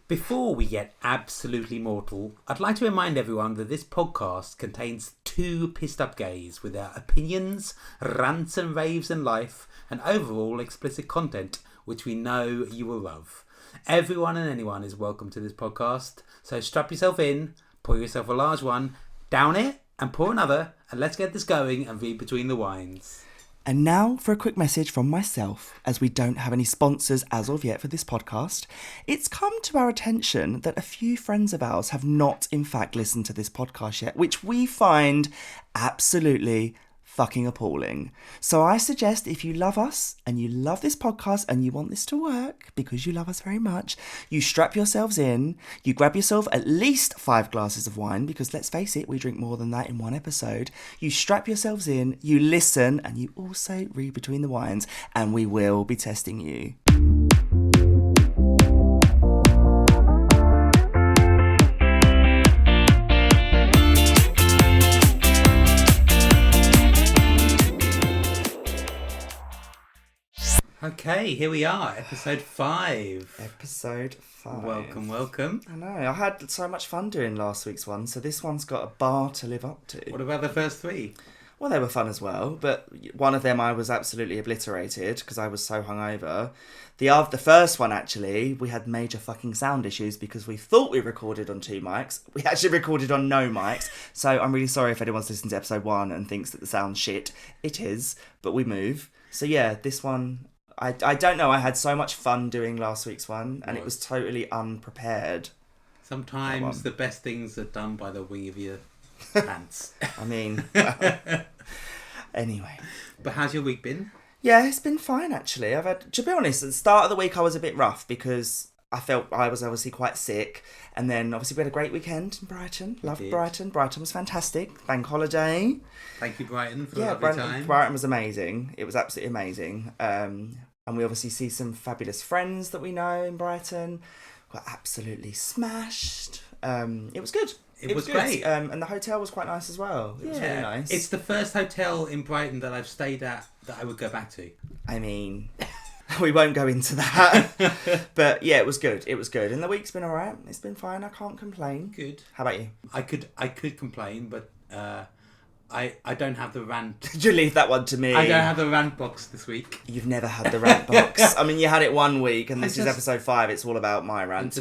Before we get absolutely mortal, I'd like to remind everyone that this podcast contains two pissed up gays with their opinions, rants and raves in life, and overall explicit content, which we know you will love. Everyone and anyone is welcome to this podcast, so strap yourself in, pour yourself a large one, down it, and pour another, and let's get this going and read between the wines. And now for a quick message from myself, as we don't have any sponsors as of yet for this podcast. It's come to our attention that a few friends of ours have not in fact listened to this podcast yet, which we find absolutely fucking appalling. So I suggest if you love us and you love this podcast and you want this to work because you love us very much, you strap yourselves in, you grab yourself at least 5 glasses of wine, because let's face it, we drink more than that in one episode. You strap yourselves in, you listen, and you also read between the wines, and we will be testing you. Okay, here we are, episode 5. Episode 5. Welcome, welcome. I know, I had so much fun doing last week's one, so this one's got a bar to live up to. What about the first 3? Well, they were fun as well, but one of them I was absolutely obliterated because I was so hungover. The first one, actually, we had major fucking sound issues because we thought we recorded on 2 mics. We actually recorded on no mics, so I'm really sorry if anyone's listened to episode 1 and thinks that the sound's shit. It is, but we move. So yeah, this one... I don't know, I had so much fun doing last week's one, and it was totally unprepared. Sometimes the best things are done by the wing of your pants. I mean, anyway. But how's your week been? Yeah, it's been fine, actually. To be honest, at the start of the week I was a bit rough because I felt I was obviously quite sick, and then obviously we had a great weekend in Brighton. Loved Brighton. Brighton was fantastic. Bank holiday. Thank you, Brighton, for the lovely time. Brighton was amazing. It was absolutely amazing. And we obviously see some fabulous friends that we know in Brighton. Got absolutely smashed. It was good. It was great. And the hotel was quite nice as well. It was really nice. It's the first hotel in Brighton that I've stayed at that I would go back to. I mean... we won't go into that. But yeah, it was good. It was good. And the week's been alright. It's been fine. I can't complain. Good. How about you? I could complain, but I don't have the rant. Did you leave that one to me? I don't have the rant box this week. You've never had the rant box. I mean, you had it one week, and this is episode 5. It's all about my rants.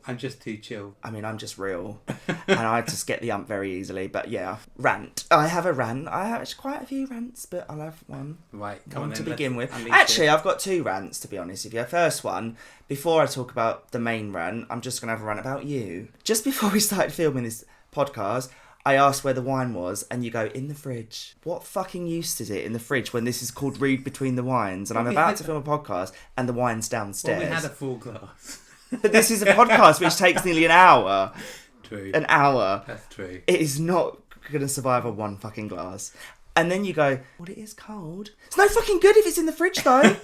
I'm just too chill. I mean, I'm just real. And I just get the ump very easily. But yeah, rant. I have a rant. I have quite a few rants, but I'll have one. Right, come on to begin with. Actually, I've got 2 rants, to be honest with you. First one, before I talk about the main rant, I'm just going to have a rant about you. Just before we started filming this podcast, I asked where the wine was, and you go, in the fridge. What fucking use is it in the fridge when this is called Read Between the Wines, and I'm about to film a podcast, and the wine's downstairs? Well, we had a full glass. But this is a podcast which takes nearly an hour. True. An hour. That's true. It is not going to survive on 1 fucking glass. And then you go, well, it is cold. It's no fucking good if it's in the fridge, though.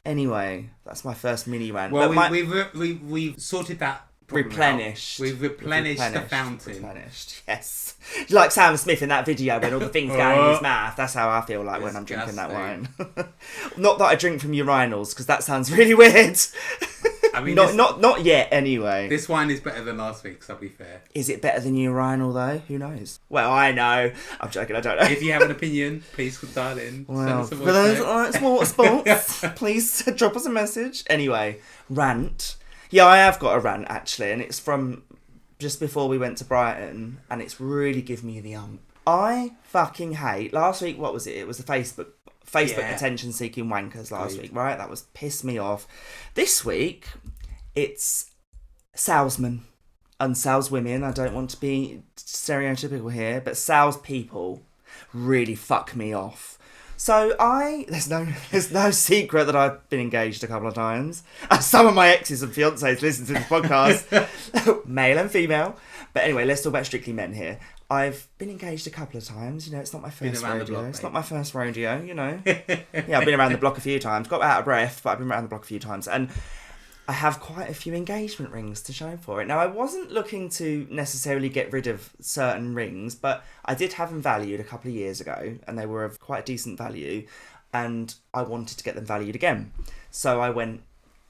Anyway, that's my first mini rant. Well, we've sorted that. Replenished. We've replenished the fountain. Replenished, yes. Like Sam Smith in that video when all the things go in his mouth. That's how I feel like when I'm drinking that wine. Not that I drink from urinals, because that sounds really weird. I mean, not yet, anyway. This wine is better than last week's, I'll be fair. Is it better than urinal, though? Who knows? Well, I know. I'm joking, I don't know. If you have an opinion, please dial in. Well, for those water sports, please drop us a message. Anyway, rant. Yeah, I have got a rant, actually, and it's from just before we went to Brighton, and it's really given me the ump. I fucking hate... Last week, what was it? It was the Facebook attention-seeking wankers last week, right? That was pissed me off. This week, it's salesmen and saleswomen. I don't want to be stereotypical here, but salespeople really fuck me off. So there's no secret that I've been engaged a couple of times. Some of my exes and fiancés listen to this podcast, male and female. But anyway, let's talk about strictly men here. I've been engaged a couple of times. You know, it's not my first rodeo. It's not my first rodeo, you know. Yeah, I've been around the block a few times. Got out of breath, but I've been around the block a few times. And I have quite a few engagement rings to show for it. Now, I wasn't looking to necessarily get rid of certain rings, but I did have them valued a couple of years ago, and they were of quite a decent value, and I wanted to get them valued again. So I went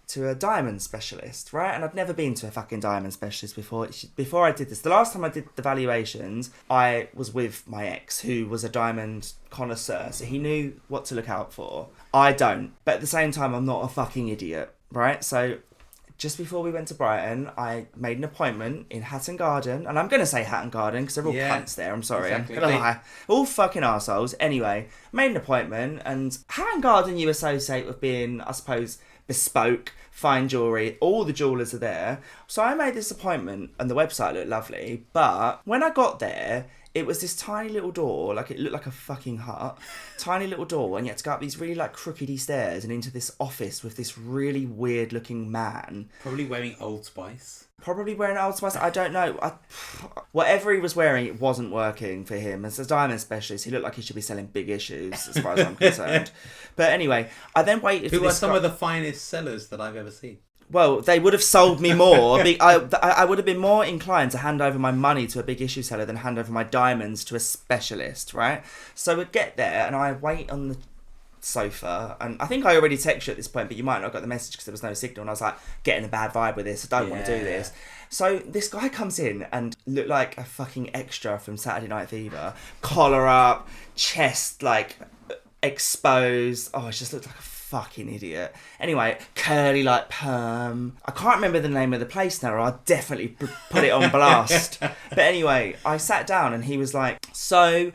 to a diamond specialist, right? And I'd never been to a fucking diamond specialist before. Before I did this, the last time I did the valuations, I was with my ex, who was a diamond connoisseur, so he knew what to look out for. I don't, but at the same time, I'm not a fucking idiot, right? So just before we went to Brighton, I made an appointment in Hatton Garden. And I'm going to say Hatton Garden because they're all cunts there. I'm sorry. Exactly. I'm going to lie. All fucking arseholes. Anyway, made an appointment. And Hatton Garden you associate with being, I suppose, bespoke, fine jewellery. All the jewellers are there. So I made this appointment and the website looked lovely. But when I got there, it was this tiny little door, like it looked like a fucking hut. Tiny little door, and you had to go up these really like crookedy stairs and into this office with this really weird looking man. Probably wearing Old Spice. I don't know. Whatever he was wearing, it wasn't working for him. As a diamond specialist, he looked like he should be selling big issues, as far as I'm concerned. But anyway, I then waited for this... Who are some of the finest sellers that I've ever seen? Well, they would have sold me more. I would have been more inclined to hand over my money to a big issue seller than hand over my diamonds to a specialist, right? So we'd get there and I wait on the sofa, and I think I already texted you at this point, but you might not have got the message because there was no signal, and I was like, getting a bad vibe with this, I don't want to do this. So this guy comes in and looked like a fucking extra from Saturday Night Fever. Collar up, chest like exposed. Oh, it just looked like a fucking idiot. Anyway, curly like perm. I can't remember the name of the place now, or I'll definitely put it on blast. But anyway, I sat down and he was like, so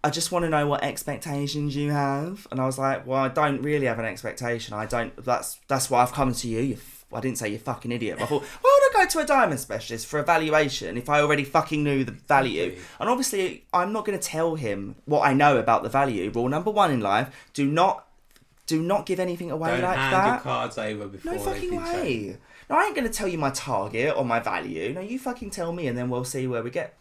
I just want to know what expectations you have. And I was like, well, I don't really have an expectation. That's why I've come to you. I didn't say you fucking idiot, but I thought, why would I go to a diamond specialist for a valuation if I already fucking knew the value? And obviously, I'm not going to tell him what I know about the value. Rule number 1 in life, do not give anything away don't like hand that. your cards over before No fucking they way. No, I ain't going to tell you my target or my value. No, you fucking tell me and then we'll see where we get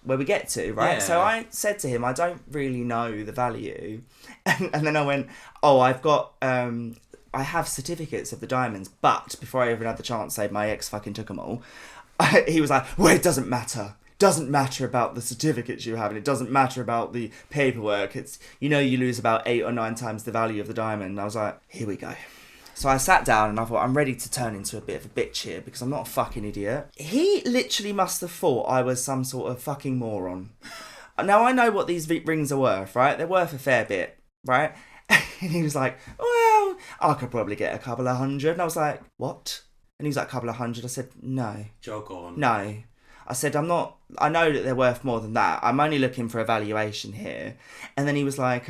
to, right? Yeah. So I said to him, I don't really know the value. And then I went, oh, I've got... I have certificates of the diamonds, but before I even had the chance to say my ex fucking took them all, he was like, well, it doesn't matter. Doesn't matter about the certificates you have, and it doesn't matter about the paperwork. It's, you lose about 8 or 9 times the value of the diamond. And I was like, here we go. So I sat down and I thought, I'm ready to turn into a bit of a bitch here because I'm not a fucking idiot. He literally must have thought I was some sort of fucking moron. Now I know what these rings are worth, right? They're worth a fair bit, right? And he was like, well, I could probably get a couple of hundred. And I was like, what? And he was like, a couple of hundred. I said, no. Jog on. No. I said, I know that they're worth more than that. I'm only looking for a valuation here. And then he was like,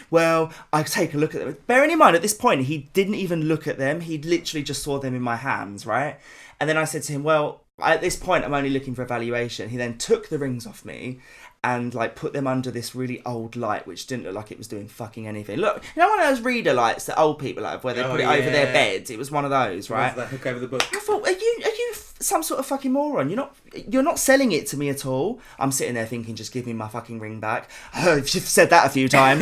well, I take a look at them. Bearing in mind, at this point, he didn't even look at them. He literally just saw them in my hands, right? And then I said to him, well, at this point, I'm only looking for a valuation. He then took the rings off me and like put them under this really old light, which didn't look like it was doing fucking anything. Look, you know one of those reader lights that old people have, where they put it over their bed? It was one of those, right? That hook over the book. I thought, are you some sort of fucking moron? You're not selling it to me at all. I'm sitting there thinking, just give me my fucking ring back. Oh, you've said that a few times.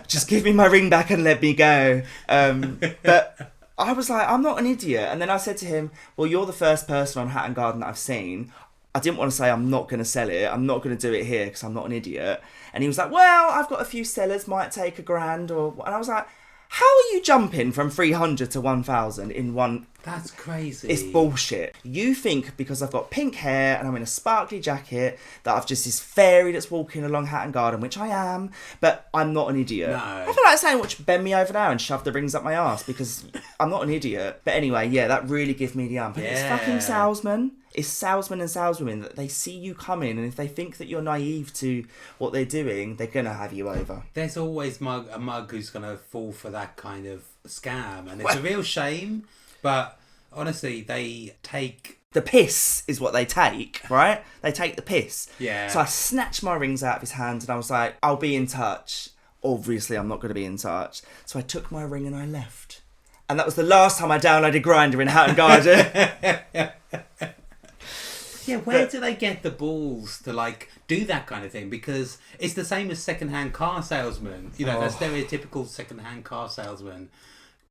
Just give me my ring back and let me go. But I was like, I'm not an idiot. And then I said to him, well, you're the first person on Hatton Garden that I've seen. I didn't want to say I'm not going to sell it. I'm not going to do it here because I'm not an idiot. And he was like, well, I've got a few sellers, might take $1,000 or... And I was like, how are you jumping from 300 to 1,000 in one... That's crazy. It's bullshit. You think because I've got pink hair and I'm in a sparkly jacket that I've just this fairy that's walking along Hatton Garden, which I am, but I'm not an idiot. No. I feel like saying, bend me over now and shove the rings up my arse because I'm not an idiot. But anyway, yeah, that really gives me the ump. And it's fucking salesmen. It's salesmen and saleswomen that they see you coming, and if they think that you're naive to what they're doing, they're going to have you over. There's always a mug who's going to fall for that kind of scam, and it's a real shame. But honestly, they take... The piss is what they take, right? They take the piss. Yeah. So I snatched my rings out of his hand and I was like, I'll be in touch. Obviously, I'm not going to be in touch. So I took my ring and I left. And that was the last time I downloaded Grindr in Hatton Garden. Yeah, where do they get the balls to, like, do that kind of thing? Because it's the same as second-hand car salesmen. You know, that stereotypical second-hand car salesman.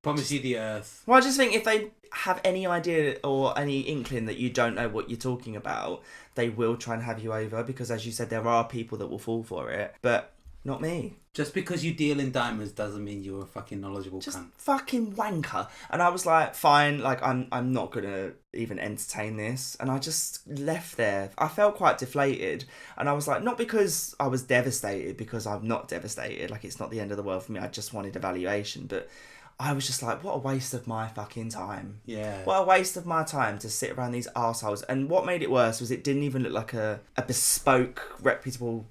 Promise you the earth. Well, I just think if they have any idea or any inkling that you don't know what you're talking about, they will try and have you over because, as you said, there are people that will fall for it. But Not me. Just because you deal in diamonds doesn't mean you're a fucking knowledgeable Just cunt. fucking wanker. And I was like, fine, like I'm not gonna even entertain this. And I just left there. I felt quite deflated. And I was like, not because I was devastated, because I'm not devastated. Like, it's not the end of the world for me. I just wanted evaluation. But I was just like, what a waste of my fucking time. Yeah. What a waste of my time to sit around these arseholes. And what made it worse was it didn't even look like a bespoke, reputable,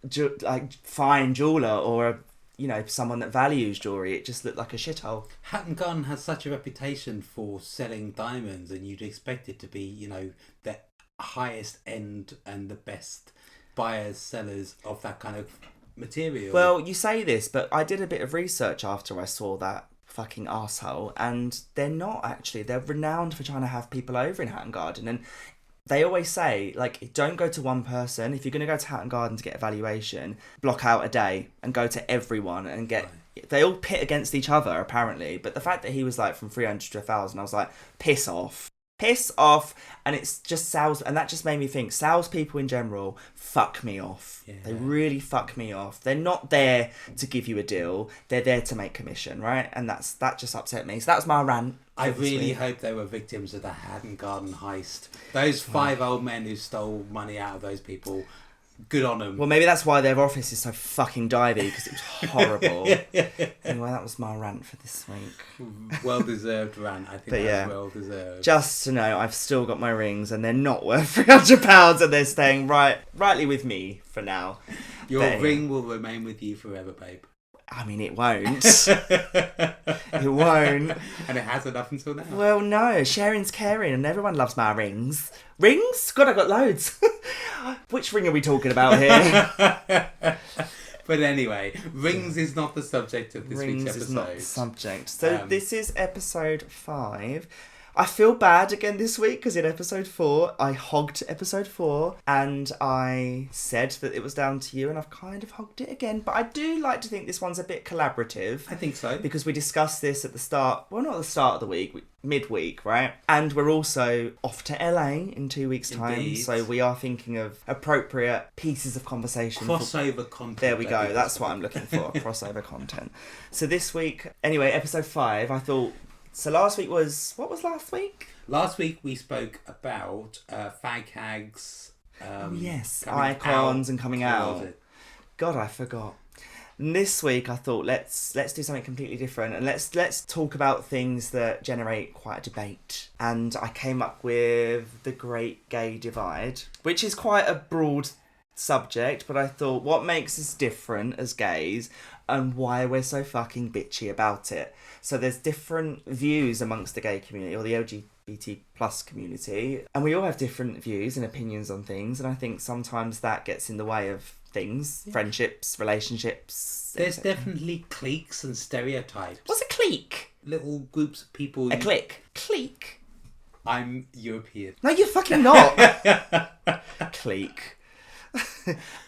fine jeweller or a, someone that values jewellery. It just looked like a shithole. Hatton Garden has such a reputation for selling diamonds, and you'd expect it to be, the highest end and the best buyers, sellers of that kind of material. Well, you say this, but I did a bit of research after I saw that fucking arsehole, and they're not actually. They're renowned for trying to have people over in Hatton Garden, and they always say, like, don't go to one person. If you're going to go to Hatton Garden to get a valuation, block out a day and go to everyone and get... Right. They all pit against each other, apparently, but the fact that he was, like, from 300 to 1,000, I was like, piss off. Piss off. And it's just sales, and that just made me think, salespeople in general fuck me off. Yeah. They really fuck me off. They're not there to give you a deal. They're there to make commission, right? And that just upset me. So that was my rant. I really hope they were victims of the Hatton Garden heist. Those 5 old men who stole money out of those people, good on them. Well, maybe that's why their office is so fucking divey, because it was horrible. Anyway, that was my rant for this week. Well-deserved rant. I think that's well-deserved. Just to know, I've still got my rings, and they're not worth £300, and they're staying rightly with me for now. Your ring will remain with you forever, babe. I mean, it won't. It won't. And it hasn't up until now. Well, no. Sharing's caring, and everyone loves my rings. Rings? God, I've got loads. Which ring are we talking about here? But anyway, rings is not the subject of this week's episode. Rings is not the subject. So this is episode 5. I feel bad again this week because in episode 4, I hogged episode 4 and I said that it was down to you, and I've kind of hogged it again. But I do like to think this one's a bit collaborative. I think so. Because we discussed this at the start, well, not at the start of the week, midweek, right? And we're also off to LA in 2 weeks' time. Indeed. So we are thinking of appropriate pieces of conversation. Crossover content. There we go. That's what I'm looking for. Crossover content. So this week, anyway, episode 5, I thought... So last week was... What was last week? Last week we spoke about fag hags. Yes, icons and coming out. God, I forgot. And this week I thought let's do something completely different, and let's talk about things that generate quite a debate. And I came up with the Great Gay Divide, which is quite a broad subject, but I thought what makes us different as gays and why we're so fucking bitchy about it. So there's different views amongst the gay community or the LGBT plus community, and we all have different views and opinions on things, and I think sometimes that gets in the way of things, friendships, relationships. There's definitely cliques and stereotypes. What's a clique? Little groups of people. A clique. Clique. I'm European. No, you're fucking not. Clique.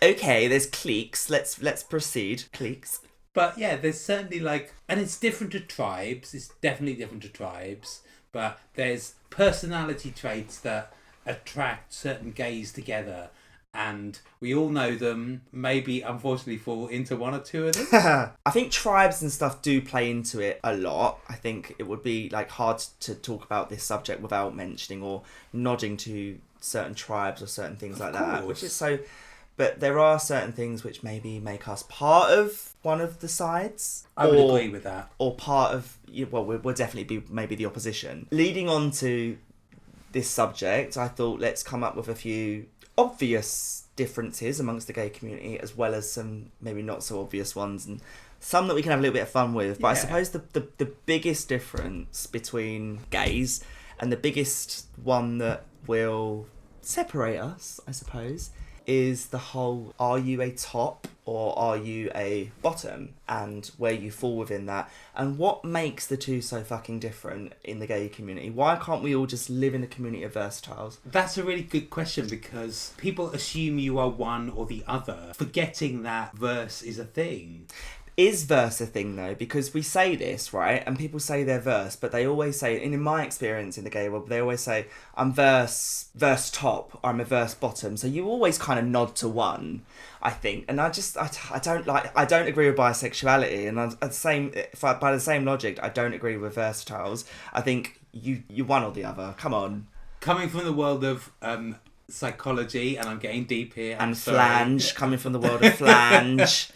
Okay, there's cliques. Let's proceed. Cliques. But yeah, there's certainly and it's different to tribes. It's definitely different to tribes. But there's personality traits that attract certain gays together. And we all know them, maybe unfortunately fall into one or two of them. I think tribes and stuff do play into it a lot. I think it would be hard to talk about this subject without mentioning or nodding to certain tribes or certain things like that. Which is so... But there are certain things which maybe make us part of one of the sides. I would agree with that. Or part of... Well, we'll definitely be maybe the opposition. Leading on to this subject, I thought let's come up with a few obvious differences amongst the gay community, as well as some maybe not so obvious ones, and some that we can have a little bit of fun with. But I suppose the biggest difference between gays, and the biggest one that will separate us, I suppose, is the whole, are you a top or are you a bottom, and where you fall within that, and what makes the two so fucking different in the gay community. Why can't we all just live in a community of versatiles? That's a really good question, because people assume you are one or the other, forgetting that verse is a thing. Is verse a thing though? Because we say this, right? And people say they're verse, but they always say, and in my experience in the gay world, they always say, I'm verse top, or I'm a verse bottom. So you always kind of nod to one, I think. And I don't agree with bisexuality. And by the same logic, I don't agree with versatiles. I think you one or the other. Come on. Coming from the world of psychology, and I'm getting deep here. And flange, coming from the world of flange.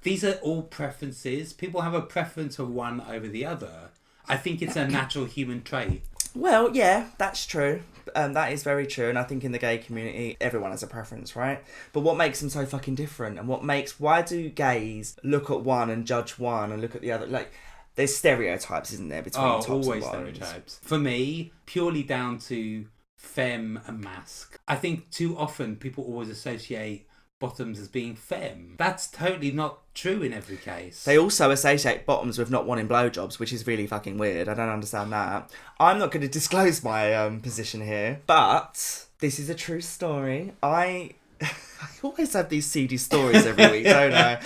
These are all preferences. People have a preference for one over the other. I think it's a natural human trait. Well, yeah, that's true. That is very true. And I think in the gay community, everyone has a preference, right? But what makes them so fucking different? And why do gays look at one and judge one and look at the other? Like, there's stereotypes, isn't there, between tops always and bottoms? Stereotypes. For me, purely down to femme and masc. I think too often people always associate bottoms as being femme. That's totally not true in every case. They also associate bottoms with not wanting blowjobs, which is really fucking weird. I don't understand that. I'm not going to disclose my position here, but this is a true story. I always have these seedy stories every week, don't I?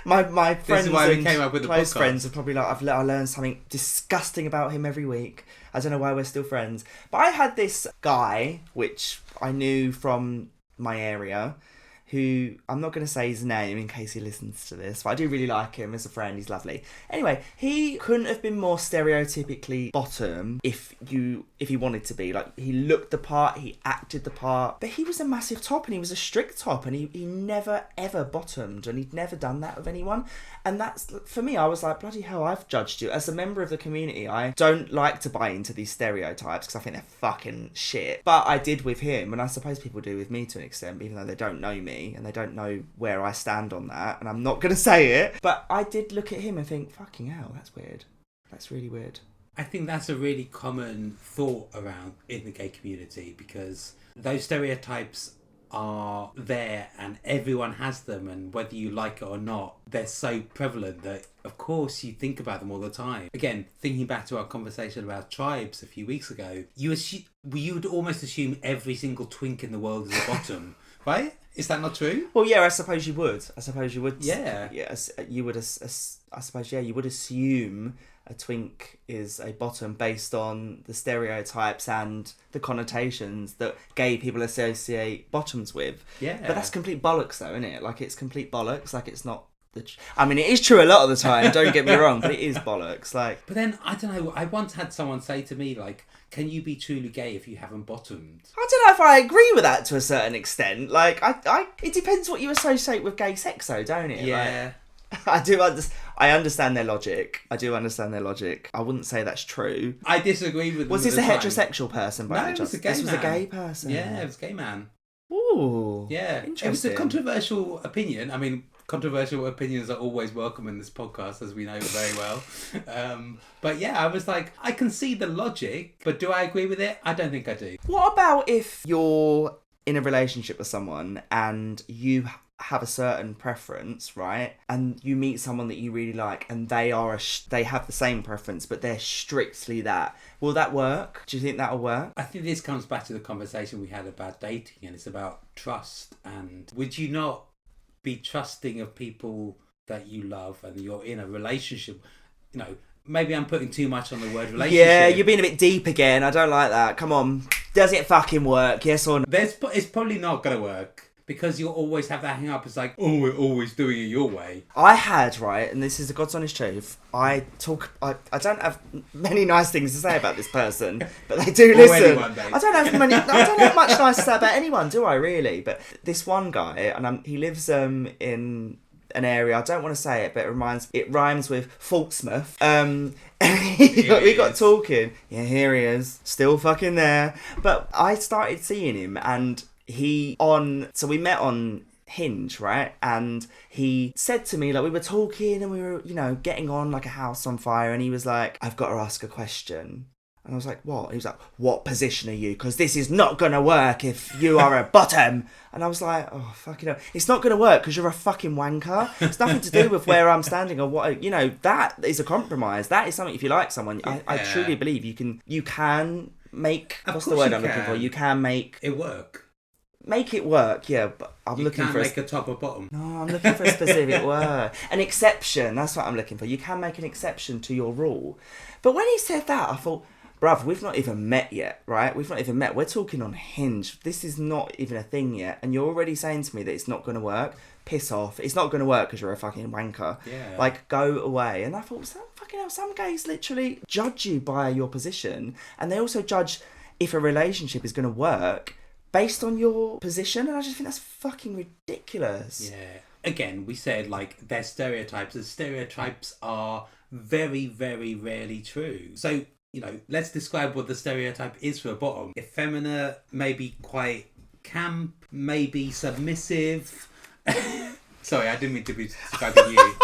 My friends and close friends are probably like, I learned something disgusting about him every week. I don't know why we're still friends. But I had this guy, which I knew from my area, who, I'm not going to say his name in case he listens to this, but I do really like him as a friend. He's lovely. Anyway, he couldn't have been more stereotypically bottom if he wanted to be. Like, he looked the part, he acted the part, but he was a massive top, and he was a strict top, and he never ever bottomed, and he'd never done that with anyone. And that's, for me, I was like, bloody hell, I've judged you. As a member of the community, I don't like to buy into these stereotypes because I think they're fucking shit. But I did with him, and I suppose people do with me to an extent, even though they don't know me and they don't know where I stand on that, and I'm not going to say it. But I did look at him and think, fucking hell, that's weird. That's really weird. I think that's a really common thought around in the gay community, because those stereotypes are there and everyone has them, and whether you like it or not, they're so prevalent that of course you think about them all the time. Again, thinking back to our conversation about tribes a few weeks ago, you would almost assume every single twink in the world is a bottom, right? Is that not true? Well, yeah, I suppose you would. Yeah. Yes, you would. I suppose, yeah, you would assume a twink is a bottom based on the stereotypes and the connotations that gay people associate bottoms with. Yeah. But that's complete bollocks, though, isn't it? Like, it's complete bollocks. Like, it's not. I mean, it is true a lot of the time. Don't get me wrong, but it is bollocks. Like. But then I don't know. I once had someone say to me, like, can you be truly gay if you haven't bottomed? I don't know if I agree with that to a certain extent. Like, it depends what you associate with gay sex, though, don't it? Yeah. Like, I understand their logic. I do understand their logic. I wouldn't say that's true. I disagree with them. Was this a heterosexual person? No, it was a gay man. This was a gay person. Yeah, it was a gay man. Ooh. Yeah. Interesting. It was a controversial opinion. I mean, controversial opinions are always welcome in this podcast, as we know very well. But yeah, I was like, I can see the logic, but do I agree with it? I don't think I do. What about if you're in a relationship with someone and you have a certain preference, right? And you meet someone that you really like, and they have the same preference, but they're strictly that. Will that work? Do you think that'll work? I think this comes back to the conversation we had about dating, and it's about trust. And would you not be trusting of people that you love and you're in a relationship? You know, maybe I'm putting too much on the word relationship. Yeah, you're being a bit deep again. I don't like that. Come on. Does it fucking work? Yes or no? It's probably not going to work, because you'll always have that hang up. It's like, oh, we're always doing it your way. I had, right, and this is the God's honest truth, I don't have many nice things to say about this person, but they do listen. Anyone, I don't have much nice to say about anyone, do I really? But this one guy, and he lives in an area, I don't want to say it, but it rhymes with Portsmouth. We got talking. Yeah, here he is, still fucking there. But I started seeing him, and so we met on Hinge, right? And he said to me, like, we were talking and we were, getting on like a house on fire, and he was like, I've got to ask a question. And I was like, what? He was like, what position are you? Because this is not going to work if you are a bottom. And I was like, oh, fucking hell. It's not going to work because you're a fucking wanker. It's nothing to do with where I'm standing or what, that is a compromise. That is something, if you like someone, I truly believe you can make, what's the word I'm looking for? You can make it work. Make it work, yeah, but I'm You looking can't for make a top or bottom. No, I'm looking for a specific word. An exception, that's what I'm looking for. You can make an exception to your rule. But when he said that, I thought, bruv, we've not even met yet, right? We've not even met. We're talking on Hinge. This is not even a thing yet. And you're already saying to me that it's not going to work. Piss off. It's not going to work because you're a fucking wanker. Yeah. Like, go away. And I thought, fucking hell, some gays literally judge you by your position. And they also judge if a relationship is going to work based on your position, and I just think that's fucking ridiculous. Yeah. Again, we said, like, they're stereotypes, and stereotypes are very, very rarely true. So, you know, let's describe what the stereotype is for a bottom. Effeminate, maybe quite camp, maybe submissive. Sorry, I didn't mean to be describing you.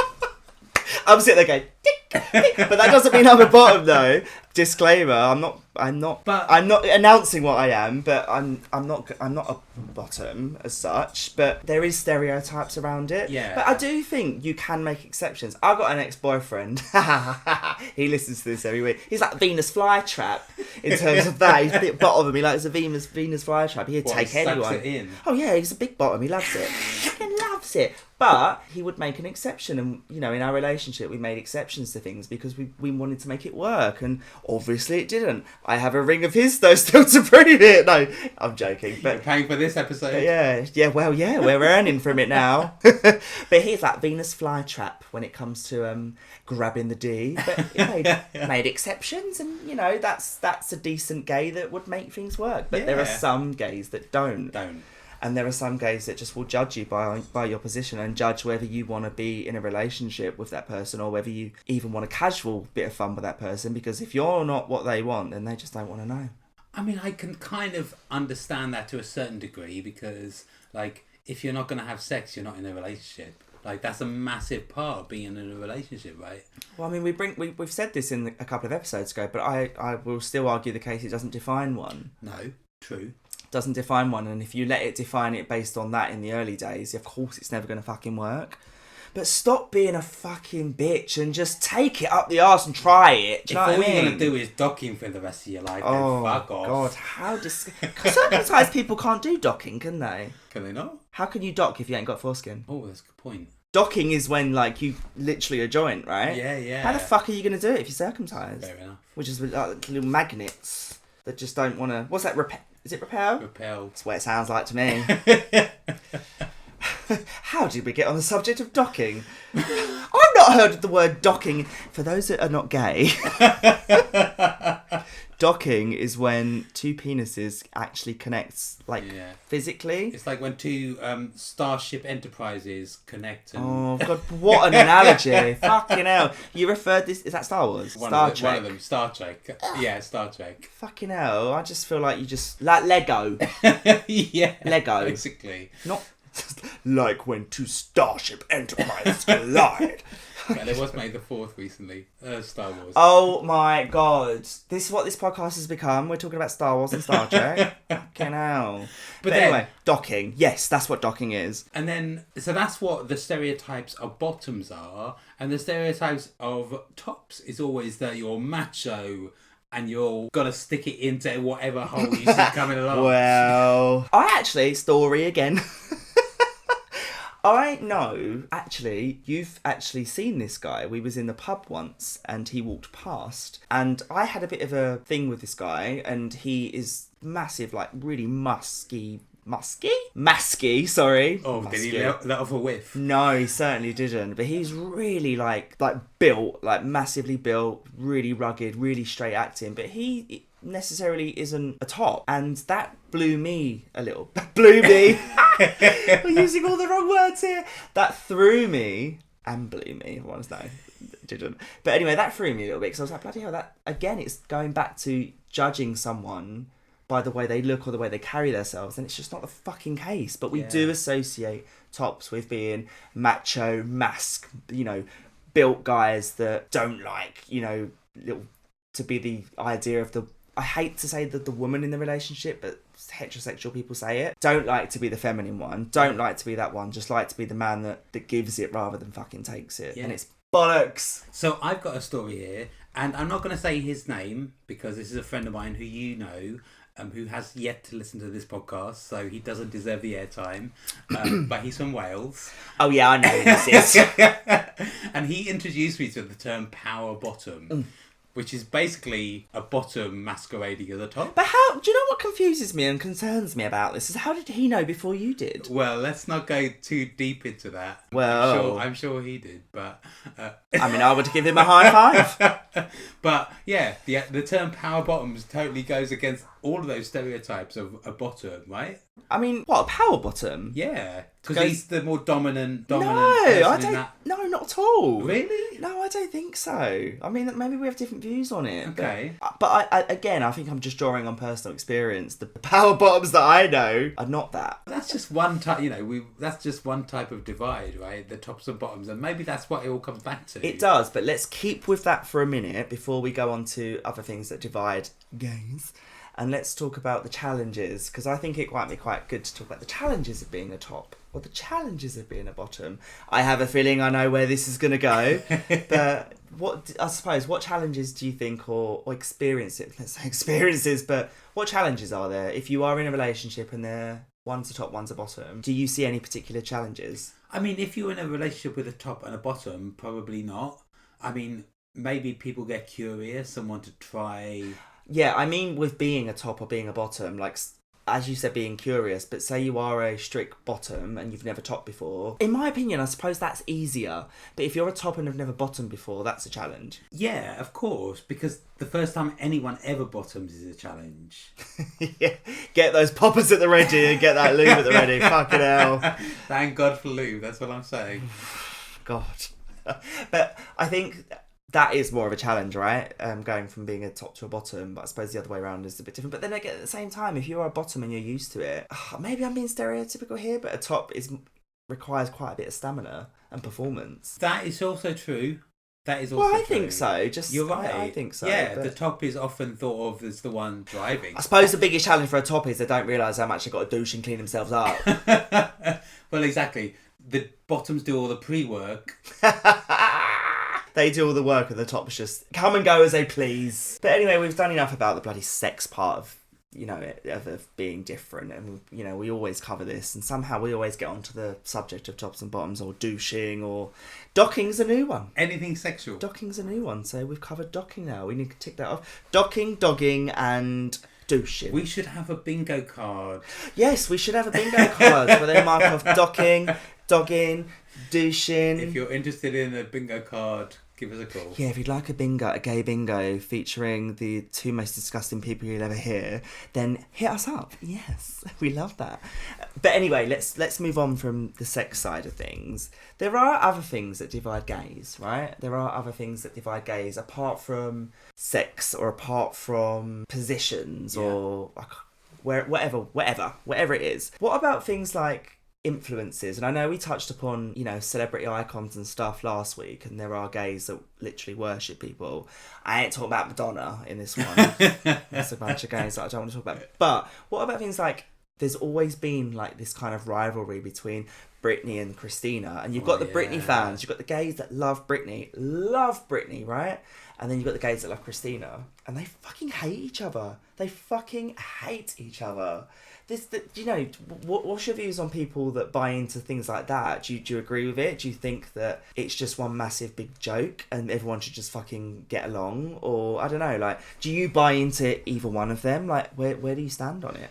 I'm sitting there going, tick, tick. But that doesn't mean I'm a bottom, though. Disclaimer: I'm not announcing what I am, but I'm not a bottom as such. But there is stereotypes around it. Yeah. But I do think you can make exceptions. I got an ex-boyfriend. He listens to this every week. He's like Venus flytrap in terms of that. He's a bit bottom of me, like it's a Venus flytrap. He'd take anyone. It in. Oh yeah, he's a big bottom. He loves it. Fucking loves it. But he would make an exception, and you know, in our relationship, we made exceptions to things because we wanted to make it work, and obviously it didn't. I have a ring of his though still to prove it. No, I'm joking. But you're paying for this episode. Yeah. Well, yeah, we're earning from it now. But he's like Venus flytrap when it comes to grabbing the D. But it made exceptions, and you know that's a decent gay that would make things work. But there are some gays that don't. And there are some gays that just will judge you by your position and judge whether you want to be in a relationship with that person or whether you even want a casual bit of fun with that person, because if you're not what they want, then they just don't want to know. I mean, I can kind of understand that to a certain degree because, like, if you're not going to have sex, you're not in a relationship. Like, that's a massive part of being in a relationship, right? Well, I mean, we've said this in a couple of episodes ago, but I will still argue the case it doesn't define one. No, true. Doesn't define one, and if you let it define it based on that in the early days, of course it's never going to fucking work. But stop being a fucking bitch and just take it up the arse and try it. Do you know what I mean? All you're going to do is docking for the rest of your life, then fuck off. God, how circumcised people can't do docking, can they? Can they not? How can you dock if you ain't got foreskin? Oh, that's a good point. Docking is when, like, you literally a joint, right? Yeah. How the fuck are you going to do it if you're circumcised? Fair enough. Which is with like, little magnets that just don't want to... What's that? Is it repel? Repel. That's what it sounds like to me. How did we get on the subject of docking? I've not heard of the word docking. For those that are not gay, docking is when two penises actually connect, like, physically. It's like when two Starship Enterprises connect. And... Oh, God, what an analogy. Fucking hell. You referred this... Is that Star Wars? Star Trek. One of them. Star Trek. Yeah, Star Trek. Fucking hell. I just feel like you just... Like Lego. Yeah. Lego. Basically. Not... like when two Starship Enterprises collide. Yeah, there was May the 4th recently. Star Wars. Oh my God. This is what this podcast has become. We're talking about Star Wars and Star Trek. Fucking hell. But anyway, docking. Yes, that's what docking is. And then, so that's what the stereotypes of bottoms are. And the stereotypes of tops is always that you're macho and you're got to stick it into whatever hole you see coming along. Well, story again. I know, actually, you've actually seen this guy. We was in the pub once and he walked past and I had a bit of a thing with this guy, and he is massive, like really masky, sorry. Oh, musky. Did he let off a whiff? No, he certainly didn't. But he's really like built, like massively built, really rugged, really straight acting. But he necessarily isn't a top, and that blew me a little. Blew me. We're using all the wrong words here. That threw me and blew me. I want to know. Didn't. But anyway, that threw me a little bit because I was like, bloody hell, that again, it's going back to judging someone by the way they look or the way they carry themselves, and it's just not the fucking case. But we do associate tops with being macho, built guys that don't like, to be the idea of the... I hate to say that the woman in the relationship, but heterosexual people say it. Don't like to be the feminine one. Don't like to be that one. Just like to be the man that gives it rather than fucking takes it. Yeah. And it's bollocks. So I've got a story here, and I'm not going to say his name because this is a friend of mine who you know. who has yet to listen to this podcast, so he doesn't deserve the airtime, but he's from Wales. Oh yeah, I know who this is. And he introduced me to the term power bottom, which is basically a bottom masquerading as a top. But how, do you know what confuses me and concerns me about this is how did he know before you did? Well, let's not go too deep into that. Well, I'm sure he did, but... I mean, I would give him a high five. But yeah, the term power bottoms totally goes against all of those stereotypes of a bottom, right? I mean, what, a power bottom? Yeah, because he's the more dominant No, person I in don't. that. No, not at all. Really? No, I don't think so. I mean, maybe we have different views on it. Okay. But I again, I think I'm just drawing on personal experience. The power bottoms that I know are not that. That's just one type, that's just one type of divide, right? The tops and bottoms, and maybe that's what it all comes back to. It does, but let's keep with that for a minute before we go on to other things that divide gays. And let's talk about the challenges, because I think it might be quite good to talk about the challenges of being a top or the challenges of being a bottom. I have a feeling I know where this is going to go, but what challenges do you think or experiences, let's say experiences, but what challenges are there if you are in a relationship and they're one's a top, one's a bottom? Do you see any particular challenges? I mean, if you're in a relationship with a top and a bottom, probably not. I mean, maybe people get curious and want to try... Yeah, I mean with being a top or being a bottom, like as you said, being curious, but say you are a strict bottom and you've never topped before. In my opinion, I suppose that's easier. But if you're a top and have never bottomed before, that's a challenge. Yeah, of course, because the first time anyone ever bottoms is a challenge. Yeah, get those poppers at the ready and get that lube at the ready. Fucking hell. Thank God for lube, that's what I'm saying. God. But I think... that is more of a challenge, right? Going from being a top to a bottom, but I suppose the other way around is a bit different. But then again, at the same time, if you're a bottom and you're used to it, maybe I'm being stereotypical here, but a top requires quite a bit of stamina and performance. That is also true. That is also I true. think so. You're right. I think so. Yeah, but... the top is often thought of as the one driving. I suppose the biggest challenge for a top is they don't realise how much they've got to douche and clean themselves up. Well, exactly. The bottoms do all the pre-work. They do all the work and the tops just come and go as they please. But anyway, we've done enough about the bloody sex part of, of being different. And, we always cover this. And somehow we always get onto the subject of tops and bottoms or douching or... docking's a new one. Anything sexual. Docking's a new one. So we've covered docking now. We need to tick that off. Docking, dogging and... douching. We should have a bingo card. Yes, we should have a bingo card where they mark off docking, dogging, douching. If you're interested in a bingo card, give us a call. Yeah, if you'd like a gay bingo featuring the two most disgusting people you'll ever hear, then hit us up. Yes, we love that. But anyway, let's move on from the sex side of things. There are other things that divide gays, right? There are other things that divide gays apart from sex or apart from positions or whatever it is. What about things like influences? And I know we touched upon celebrity icons and stuff last week, and there are gays that literally worship people. I ain't talking about Madonna in this one. There's a bunch of gays that I don't want to talk about. But what about things like there's always been like this kind of rivalry between Britney and Christina, and you've got the Britney fans, you've got the gays that love Britney, right? And then you've got the gays that love Christina, and they fucking hate each other. What's your views on people that buy into things like that? Do you agree with it? Do you think that it's just one massive big joke and everyone should just fucking get along? Or, I don't know, like, do you buy into either one of them? Like, where do you stand on it?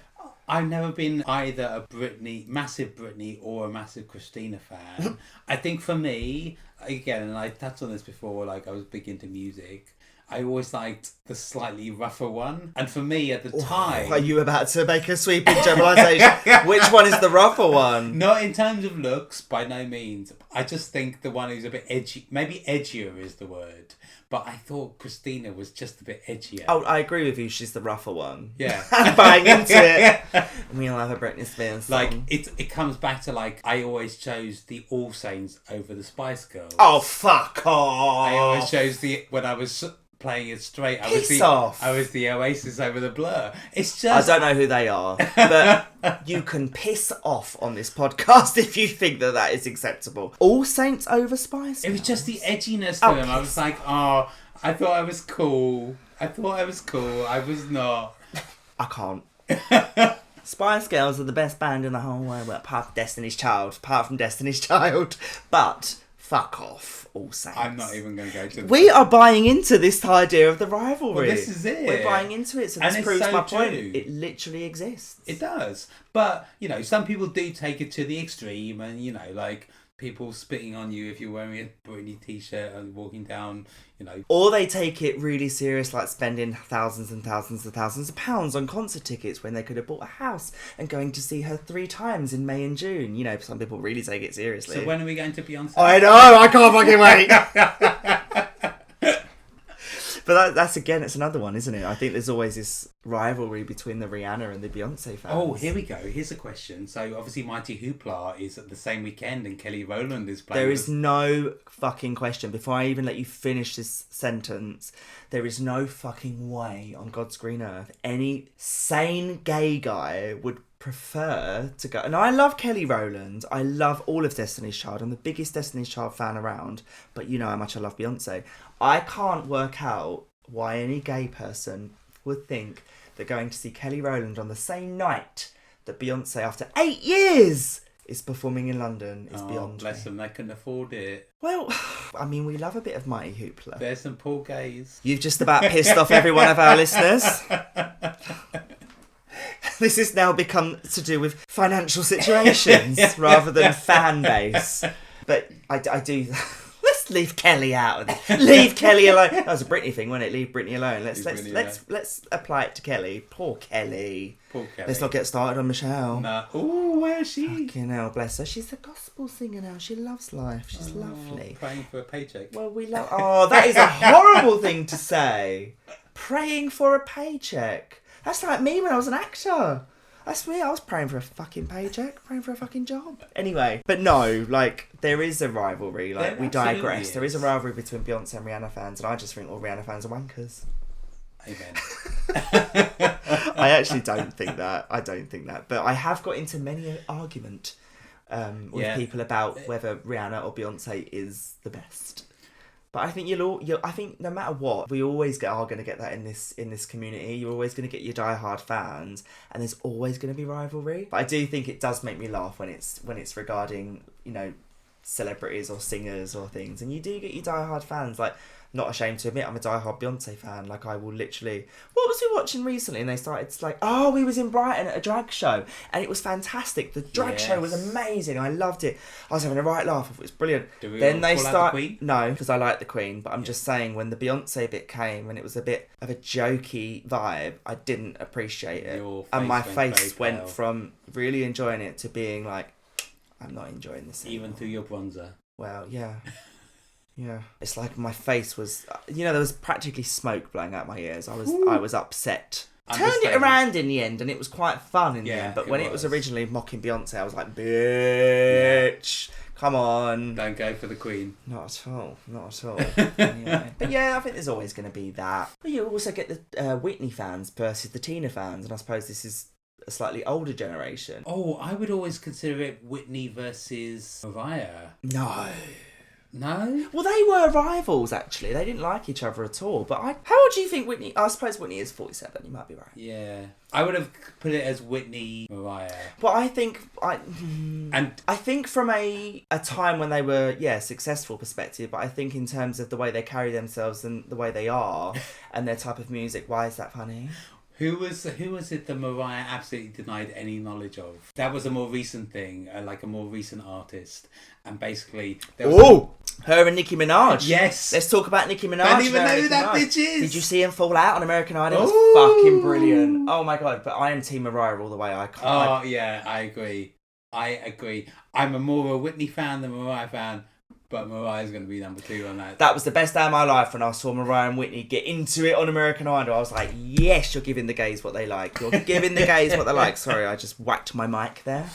I've never been either a massive Britney or a massive Christina fan. I think for me, again, and I touched on this before, like I was big into music, I always liked the slightly rougher one. And for me at the time... Are you about to make a sweeping generalisation? Which one is the rougher one? Not in terms of looks, by no means. I just think the one who's a bit edgy, maybe edgier is the word. But I thought Christina was just a bit edgier. Oh, I agree with you. She's the rougher one. Yeah. I'm buying into it. We'll have a Britney Spears song. Like, it comes back to, like, I always chose the All Saints over the Spice Girls. Oh, fuck off. I always chose when I was playing it straight, I was the Oasis over the Blur. It's just... I don't know who they are, but you can piss off on this podcast if you think that is acceptable. All Saints over Spice Girls. It was just the edginess to them. I was like, I thought I was cool. I was not. I can't. Spice Girls are the best band in the whole world. Well, apart from Destiny's Child. But fuck off, All Saints. I'm not even going to go to We are buying into this idea of the rivalry. Well, this is it. We're buying into it, so this proves my point. It literally exists. It does. But, you know, some people do take it to the extreme and, you know, like people spitting on you if you're wearing a Britney t-shirt and walking down, you know. Or they take it really serious, like spending thousands and thousands and thousands of pounds on concert tickets when they could have bought a house and going to see her 3 times in May and June. You know, some people really take it seriously. So when are we going to Beyonce? I know, I can't fucking wait. But that's again, it's another one, isn't it? I think there's always this rivalry between the Rihanna and the Beyonce fans. Oh, here we go. Here's a question. So obviously Mighty Hoopla is at the same weekend and Kelly Rowland is playing. There is no fucking question. Before I even let you finish this sentence, there is no fucking way on God's green earth any sane gay guy would prefer to go. And I love Kelly Rowland. I love all of Destiny's Child. I'm the biggest Destiny's Child fan around. But you know how much I love Beyonce. I can't work out why any gay person would think that going to see Kelly Rowland on the same night that Beyonce, after 8 years, is performing in London is beyond bless me. them, they couldn't afford it. Well, I mean, we love a bit of Mighty Hoopla. There's some poor gays. You've just about pissed off every one of our listeners. This has now become to do with financial situations rather than fan base. But I do... Let's leave Kelly out of it. Leave Kelly alone. That was a Britney thing, wasn't it? Leave Britney alone. Let's apply it to Kelly. Poor Kelly. Poor Kelly. Let's not get started on Michelle. No. Ooh, where is she? Fucking hell, bless her. She's a gospel singer now. She loves life. She's lovely. Praying for a paycheck. Well, we love... Oh, that is a horrible thing to say. Praying for a paycheck. That's like me when I was an actor. That's me. I was praying for a fucking paycheck, praying for a fucking job. Anyway, but no, like, there is a rivalry. Like, There we absolutely digress. is. There is a rivalry between Beyonce and Rihanna fans, and I just think all Rihanna fans are wankers. Amen. I actually don't think that. I don't think that. But I have got into many an argument with people about whether Rihanna or Beyonce is the best. But I think I think no matter what, we always are going to get that in this community. You're always going to get your diehard fans, and there's always going to be rivalry. But I do think it does make me laugh when it's regarding, you know, celebrities or singers or things, and you do get your diehard fans. Like, not ashamed to admit, I'm a diehard Beyonce fan. Like, I will literally... What was we watching recently? And they started to like, oh, we was in Brighton at a drag show. And it was fantastic. The drag show was amazing. I loved it. I was having a right laugh. It was brilliant. Then they start... The Queen? No, because I like the Queen. But I'm just saying, when the Beyonce bit came, and it was a bit of a jokey vibe, I didn't appreciate it. And my face went from really enjoying it to being like, I'm not enjoying this anymore. Even through your bronzer. Well, yeah. Yeah, it's like my face was, you know, there was practically smoke blowing out my ears. I was upset. Turned it around in the end, and it was quite fun in the end. But when it was originally mocking Beyonce, I was like, bitch, come on. Don't go for the Queen. Not at all. Not at all. Anyway. But yeah, I think there's always going to be that. But you also get the Whitney fans versus the Tina fans, and I suppose this is a slightly older generation. Oh, I would always consider it Whitney versus Mariah. No? Well, they were rivals, actually. They didn't like each other at all. But how old do you think Whitney... I suppose Whitney is 47. You might be right. Yeah. I would have put it as Whitney, Mariah. But I think... I think from a time when they were, successful perspective, but I think in terms of the way they carry themselves and the way they are and their type of music, why is that funny? Who was it that Mariah absolutely denied any knowledge of? That was a more recent thing, like a more recent artist. And basically... Her and Nicki Minaj. Yes. Let's talk about Nicki Minaj. I don't even know who that bitch is. Did you see him fall out on American Idol? It was fucking brilliant. Oh my God. But I am Team Mariah all the way. I agree. I'm more a Whitney fan than a Mariah fan. But Mariah's going to be number 2 on that. That was the best day of my life when I saw Mariah and Whitney get into it on American Idol. I was like, yes, you're giving the gays what they like. You're giving the gays what they like. Sorry, I just whacked my mic there.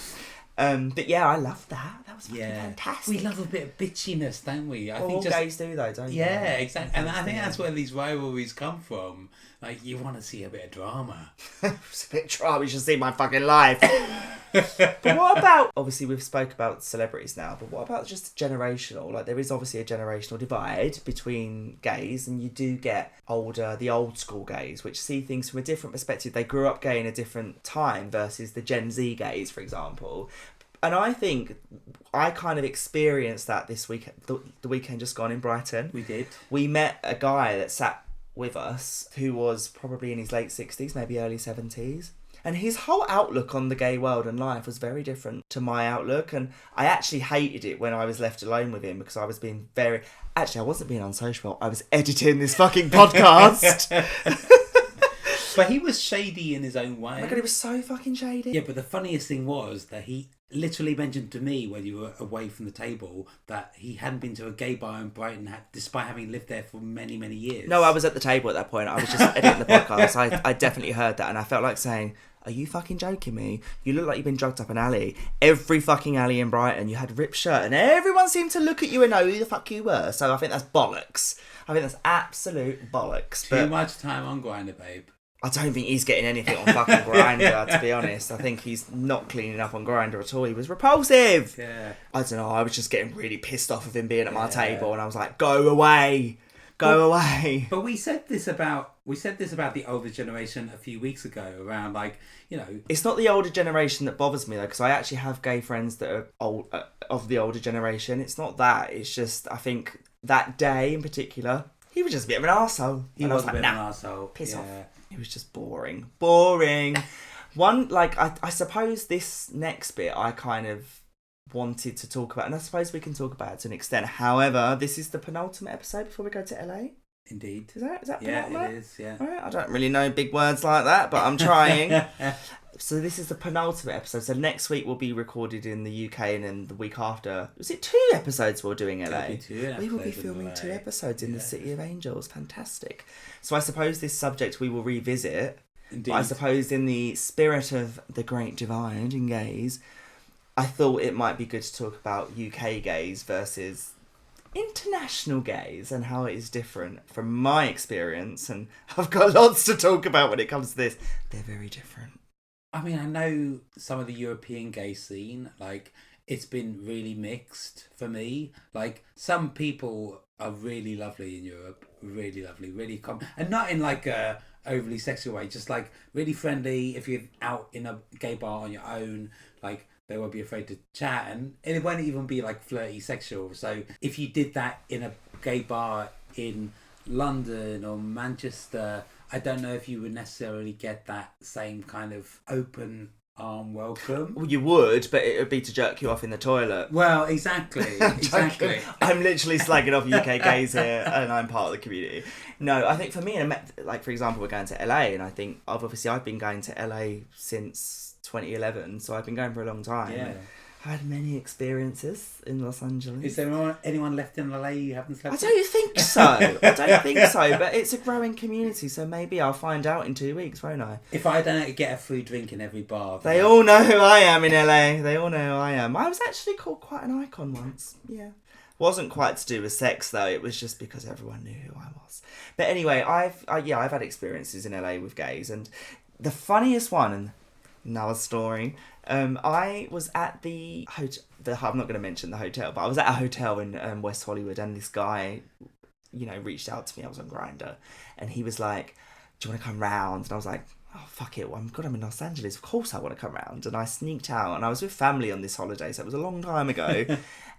But yeah, I loved that. That was fucking fantastic. We love a bit of bitchiness, don't we? I think all gays do though, don't they? Yeah, exactly. And I think that's where these rivalries come from. Like, you want to see a bit of drama. It's a bit of drama. You should see my fucking life. But what about, obviously we've spoke about celebrities now, but what about just generational? Like there is obviously a generational divide between gays, and you do get the old school gays, which see things from a different perspective. They grew up gay in a different time versus the Gen Z gays, for example. And I think I kind of experienced that this week, the weekend just gone in Brighton. We did. We met a guy that sat with us who was probably in his late 60s, maybe early 70s. And his whole outlook on the gay world and life was very different to my outlook. And I actually hated it when I was left alone with him, because I was being very... Actually, I wasn't being unsociable. I was editing this fucking podcast. But he was shady in his own way. Oh my God, he was so fucking shady. Yeah, but the funniest thing was that he literally mentioned to me when you were away from the table that he hadn't been to a gay bar in Brighton despite having lived there for many, many years. No, I was at the table at that point. I was just editing the podcast. I definitely heard that, and I felt like saying, are you fucking joking me? You look like you've been drugged up an alley. Every fucking alley in Brighton, you had a ripped shirt, and everyone seemed to look at you and know who the fuck you were. So I think that's bollocks. I think that's absolute bollocks. Too much time on Grindr, babe. I don't think he's getting anything on fucking Grindr, to be honest. I think he's not cleaning up on Grindr at all. He was repulsive. Yeah. I don't know. I was just getting really pissed off of him being at my table, and I was like, go away. Go away. But we said this about the older generation a few weeks ago around, like, you know... It's not the older generation that bothers me, though, because I actually have gay friends that are old, of the older generation. It's not that. It's just, I think, that day in particular, he was just a bit of an arsehole. He was a bit of an arsehole. Piss off. It was just boring. Boring. One, like, I suppose this next bit I kind of wanted to talk about, and I suppose we can talk about it to an extent. However, this is the penultimate episode before we go to LA. Indeed. Is that yeah, penultimate? it is, yeah. All right, I don't really know big words like that, but I'm trying. So this is the penultimate episode. So next week will be recorded in the UK, and then the week after... Was it 2 episodes we're doing LA? We will be filming 2 episodes in the City of Angels. Fantastic. So I suppose this subject we will revisit. Indeed. But I suppose in the spirit of the Great Divide in gays, I thought it might be good to talk about UK gays versus international gays and how it is different from my experience. And I've got lots to talk about when it comes to this. They're very different. I mean, I know some of the European gay scene, like, it's been really mixed for me. Like, some people are really lovely in Europe, really lovely, really and not in like a overly sexual way, just like really friendly. If you're out in a gay bar on your own, like, they won't be afraid to chat, and it won't even be like flirty sexual. So if you did that in a gay bar in London or Manchester, I don't know if you would necessarily get that same kind of open arm welcome. Well, you would, but it would be to jerk you off in the toilet. Well, exactly. Exactly. I'm literally slagging off UK gays here, and I'm part of the community. No, I think for me, like, for example, we're going to LA, and I think I've been going to LA since 2011, so I've been going for a long time. Yeah. I had many experiences in Los Angeles. Is there anyone left in LA you haven't slept with? I don't think so. But it's a growing community, so maybe I'll find out in 2 weeks, won't I? If I don't get a free drink in every bar... They all know who I am in LA. They all know who I am. I was actually called quite an icon once. Yeah. Wasn't quite to do with sex, though. It was just because everyone knew who I was. But anyway, I've had experiences in LA with gays, and the funniest one, and another story... I was at the hotel. I'm not going to mention the hotel, but I was at a hotel in West Hollywood, and this guy, reached out to me. I was on Grindr, and he was like, "Do you want to come round?" And I was like, "Oh fuck it! I'm in Los Angeles. Of course I want to come round." And I sneaked out, and I was with family on this holiday, so it was a long time ago.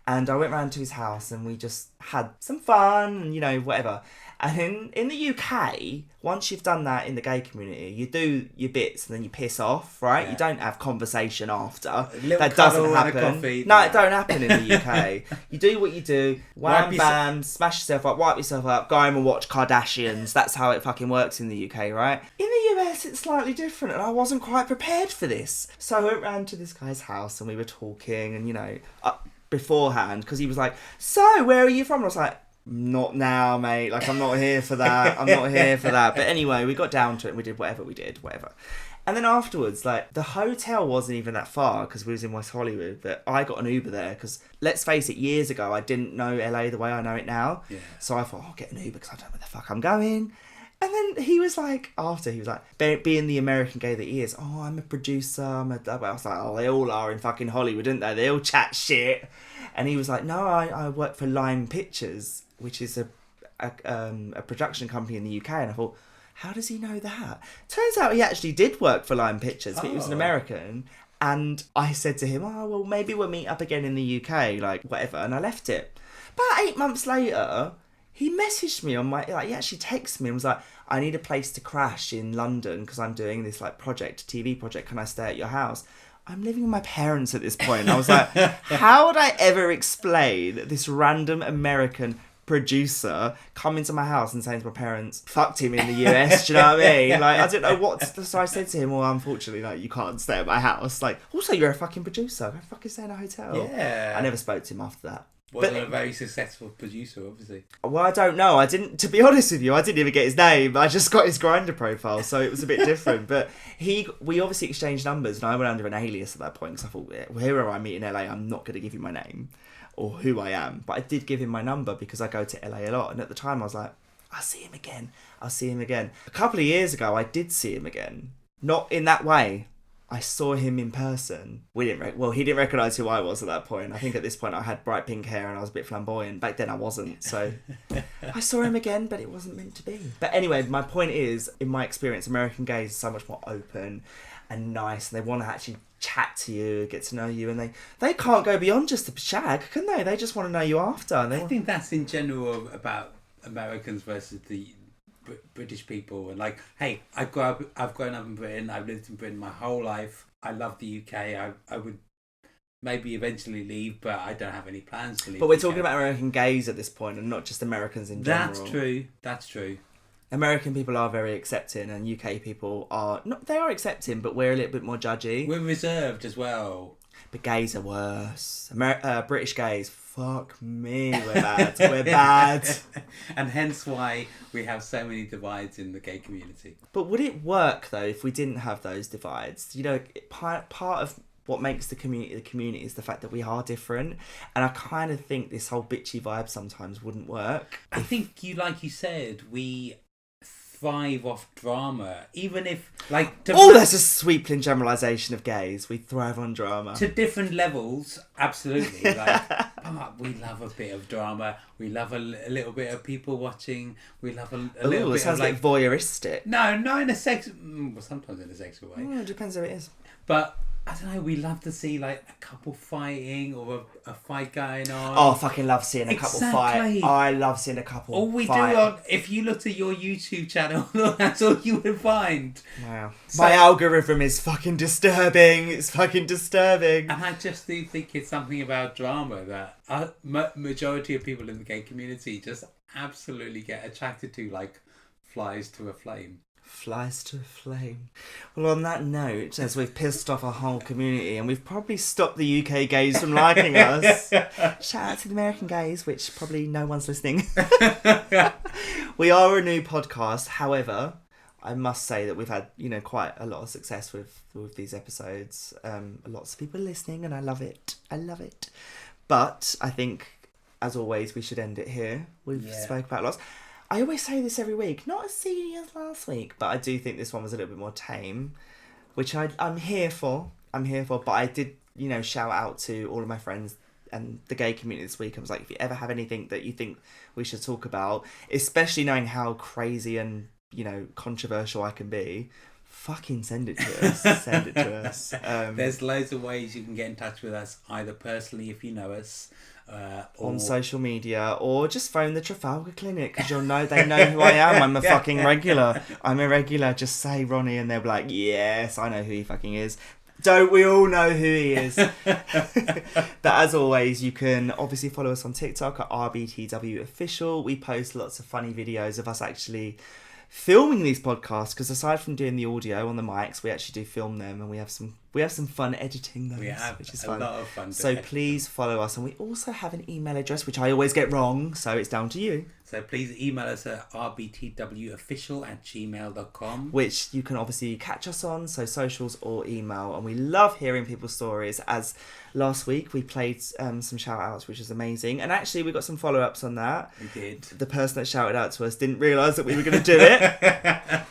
And I went round to his house, and we just had some fun, and whatever. And in the UK, once you've done that in the gay community, you do your bits and then you piss off, right? Yeah. You don't have conversation after. That doesn't happen. No, it don't happen in the UK. You do what you do. Wham, bam, smash yourself up, wipe yourself up, go home and watch Kardashians. That's how it fucking works in the UK, right? In the US, it's slightly different, and I wasn't quite prepared for this. So I went round to this guy's house, and we were talking, and, beforehand, because he was like, "So, where are you from?" And I was like, "Not now, mate. Like, I'm not here for that. I'm not here for that." But anyway, we got down to it and we did whatever we did, whatever. And then afterwards, like, the hotel wasn't even that far because we was in West Hollywood, but I got an Uber there because, let's face it, years ago, I didn't know LA the way I know it now. Yeah. So I thought, I'll get an Uber because I don't know where the fuck I'm going. And then he was like, being the American gay that he is, oh, I'm a producer, I was like, oh, they all are in fucking Hollywood, don't they? They all chat shit. And he was like, no, I work for Lime Pictures, which is a production company in the UK. And I thought, how does he know that? Turns out he actually did work for Lime Pictures, but he was an American. And I said to him, oh, well, maybe we'll meet up again in the UK, like, whatever. And I left it. About 8 months later, he messaged me on he actually texted me and was like, I need a place to crash in London because I'm doing this, like, TV project. Can I stay at your house? I'm living with my parents at this point. I was like, how would I ever explain this random American producer coming to my house and saying to my parents, fucked him in the US, do you know what I mean? Like, I don't know what. So I said to him, well, unfortunately, like, you can't stay at my house. Like, also, you're a fucking producer. Go fucking stay in a hotel. Yeah. I never spoke to him after that. Wasn't a very successful producer, obviously. Well, I don't know. To be honest with you, I didn't even get his name. I just got his Grindr profile, so it was a bit different. But we obviously exchanged numbers, and I went under an alias at that point because I thought, wherever I meet in LA, I'm not going to give you my name or who I am. But I did give him my number because I go to LA a lot. And at the time, I was like, I'll see him again. A couple of years ago, I did see him again. Not in that way. I saw him in person. He didn't recognise who I was at that point. I think at this point I had bright pink hair and I was a bit flamboyant. Back then I wasn't. So I saw him again, but it wasn't meant to be. But anyway, my point is, in my experience, American gays are so much more open and nice. And they want to actually chat to you, get to know you. And they can't go beyond just the shag, can they? They just want to know you after. I think that's in general about Americans versus the British people, and like, hey, I've grown up in Britain. I've lived in Britain my whole life. I love the UK. I would maybe eventually leave, but I don't have any plans to leave. But we're talking about American gays at this point, and not just Americans in general. That's true. American people are very accepting, and UK people are not. They are accepting, but we're a little bit more judgy. We're reserved as well. But gays are worse. British gays, fuck me, we're bad. We're bad. And hence why we have so many divides in the gay community. But would it work, though, if we didn't have those divides? You know, part of what makes the community is the fact that we are different. And I kind of think this whole bitchy vibe sometimes wouldn't work. I think like you said, we thrive off drama, even if that's a sweeping generalisation of gays. We thrive on drama to different levels. Absolutely, we love a bit of drama. We love a little bit of people watching. We love a little bit. It sounds like voyeuristic. No, not in a sex. Sometimes in a sexual way. It depends who it is. But I don't know, we love to see like a couple fighting or a fight going on. Oh, I fucking love seeing a couple fight. I love seeing a couple all we fight. do if you looked at your YouTube channel, that's all you would find. Wow. So, my algorithm is fucking disturbing. It's fucking disturbing. And I just do think it's something about drama that majority of people in the gay community just absolutely get attracted to, like flies to a flame. Flies to a flame. Well, on that note, as we've pissed off our whole community and we've probably stopped the UK gays from liking us, shout out to the American gays, which probably no one's listening. We are a new podcast. However, I must say that we've had, quite a lot of success with these episodes. Lots of people are listening and I love it. But I think, as always, we should end it here. We've spoke about lots. I always say this every week, not as seedy as last week, but I do think this one was a little bit more tame, which I'm here for. But I did, shout out to all of my friends and the gay community this week. I was like, if you ever have anything that you think we should talk about, especially knowing how crazy and, controversial I can be, fucking send it to us. There's loads of ways you can get in touch with us, either personally if you know us, on social media, or just phone the Trafalgar Clinic because they know who I am. I'm a fucking regular. Just say Ronnie and they'll be like, yes, I know who he fucking is. Don't we all know who he is? But as always, you can obviously follow us on TikTok at RBTW Official. We post lots of funny videos of us actually filming these podcasts, because aside from doing the audio on the mics, we actually do film them, and we have some We have some fun editing those, We have which is a fun. lot of fun. So please follow us. And we also have an email address, which I always get wrong, so it's down to you. So please email us at rbtwofficial@gmail.com. Which you can obviously catch us on, so socials or email. And we love hearing people's stories. As last week, we played some shout-outs, which is amazing. And actually, we got some follow-ups on that. We did. The person that shouted out to us didn't realise that we were going to do it.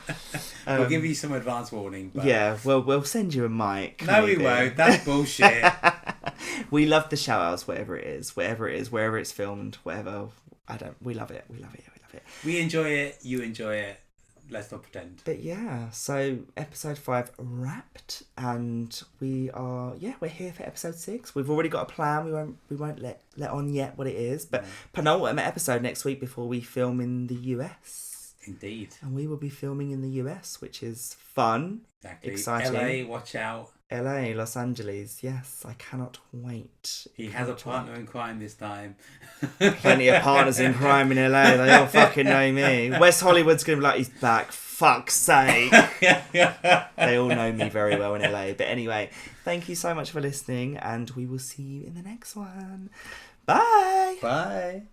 We'll give you some advance warning. But... Yeah, well, we'll send you a mic. No, maybe. we won't. That's bullshit. We love the shout-outs, wherever it is, wherever it's filmed, whatever. We love it. We love it. We enjoy it. You enjoy it. Let's not pretend. But yeah, so episode 5 wrapped, and we're here for episode 6. We've already got a plan. We won't let on yet what it is, but penultimate episode next week before we film in the US. Indeed. And we will be filming in the US, which is fun. Exactly. Exciting. LA, watch out. LA, Los Angeles, yes, I cannot wait. He has a partner in crime this time. Plenty of partners in crime in LA, they all fucking know me. West Hollywood's going to be like, he's back, fuck's sake. They all know me very well in LA. But anyway, thank you so much for listening, and we will see you in the next one. Bye. Bye.